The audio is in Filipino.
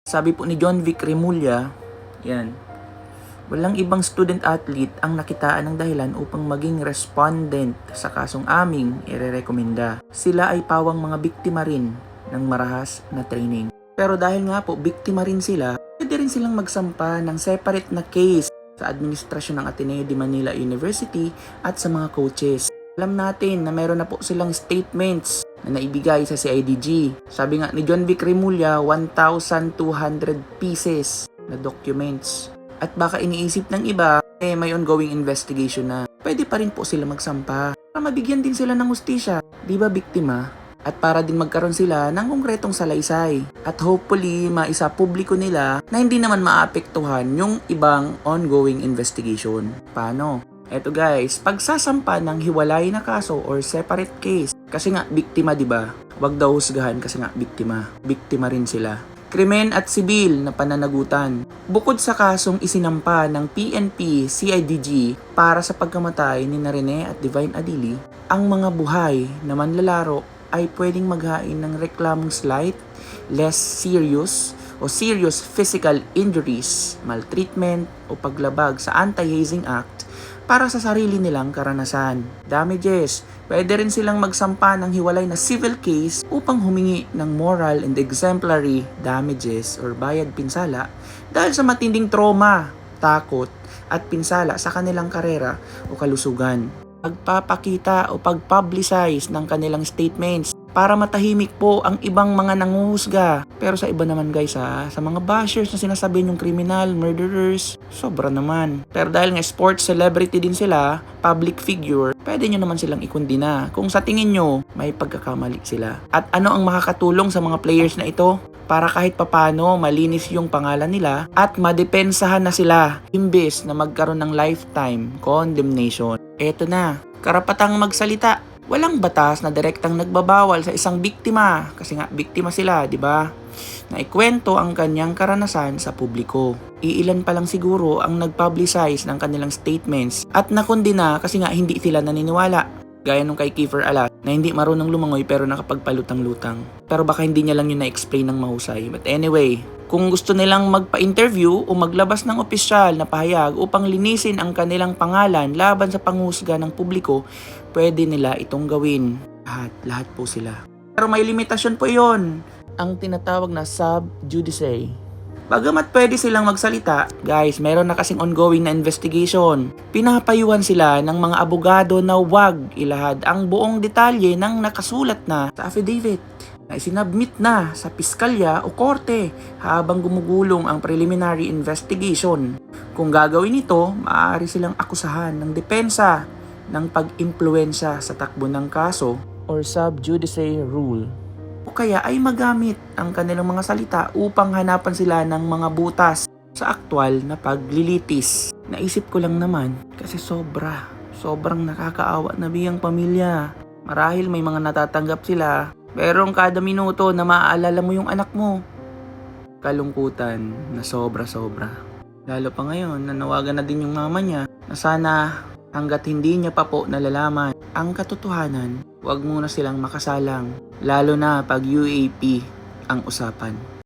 Sabi po ni John Vic Remulla, yan, walang ibang student-athlete ang nakitaan ng dahilan upang maging respondent sa kasong aming irerekomenda. Sila ay pawang mga biktima rin ng marahas na training. Pero dahil nga po biktima rin sila, pwede rin silang magsampa ng separate na case sa administrasyon ng Ateneo de Manila University at sa mga coaches. Alam natin na meron na po silang statements na naibigay sa CIDG. Sabi nga ni John Vic Remulla, 1,200 pieces na documents. At baka iniisip ng iba, may ongoing investigation na. Pwede pa rin po sila magsampa para mabigyan din sila ng hustisya. Di ba biktima? At para din magkaroon sila ng konkretong salaysay. At hopefully, maisa publiko nila na hindi naman maapektuhan yung ibang ongoing investigation. Paano? Eto guys, pagsasampa ng hiwalay na kaso or separate case, kasi nga biktima, di ba? Wag daw husgahan kasi nga biktima. Biktima rin sila. Krimen at sibil na pananagutan. Bukod sa kasong isinampa ng PNP CIDG para sa pagkamatay ni Rene at Divine Adili, ang mga buhay na manlalaro ay pwedeng maghain ng reklamong slight, less serious o serious physical injuries, maltreatment o paglabag sa Anti-Hazing Act para sa sarili nilang karanasan. Damages, pwede rin silang magsampa ng hiwalay na civil case upang humingi ng moral and exemplary damages or bayad pinsala dahil sa matinding trauma, takot at pinsala sa kanilang karera o kalusugan. Pagpapakita o pag-publicize ng kanilang statements para matahimik po ang ibang mga nanguhusga. Pero sa iba naman guys sa mga bashers na sinasabi yung criminal, murderers, sobra naman. Pero dahil nga sports celebrity din sila, public figure, pwede nyo naman silang ikundina kung sa tingin nyo may pagkakamali sila. At ano ang makakatulong sa mga players na ito? Para kahit papano malinis yung pangalan nila at madepensahan na sila imbes na magkaroon ng lifetime condemnation. Eto na, karapatang magsalita. Walang batas na direktang nagbabawal sa isang biktima kasi nga biktima sila, di ba? Na ikwento ang kanyang karanasan sa publiko. Iilan pa lang siguro ang nag-publicize ng kanilang statements at nakondina kasi nga hindi sila naniniwala. Gaya nung kay Kiefer Alas na hindi marunong lumangoy pero nakapagpalutang-lutang. Pero baka hindi niya lang yun na-explain ng mahusay. But anyway, kung gusto nilang magpa-interview o maglabas ng opisyal na pahayag upang linisin ang kanilang pangalan laban sa panghusga ng publiko, pwede nila itong gawin. Lahat po sila. Pero may limitasyon po yon, ang tinatawag na sub judice. Bagamat pwede silang magsalita, guys, meron na kasing ongoing na investigation. Pinapayuhan sila ng mga abogado na wag ilahad ang buong detalye ng nakasulat na sa affidavit na isinabmit na sa piskalya o korte habang gumugulong ang preliminary investigation. Kung gagawin ito, maaari silang akusahan ng depensa ng pag-impluwensya sa takbo ng kaso or sub judice rule. O kaya ay magamit ang kanilang mga salita upang hanapan sila ng mga butas sa aktwal na paglilitis. Naisip ko lang naman kasi sobrang nakakaawa na biyang pamilya. Marahil may mga natatanggap sila, pero kada minuto na maaalala mo yung anak mo. Kalungkutan na sobra. Lalo pa ngayon, nanawagan na din yung mama niya na sana hanggat hindi niya pa po nalalaman ang katotohanan, huwag muna silang makasalang, lalo na pag UAP ang usapan.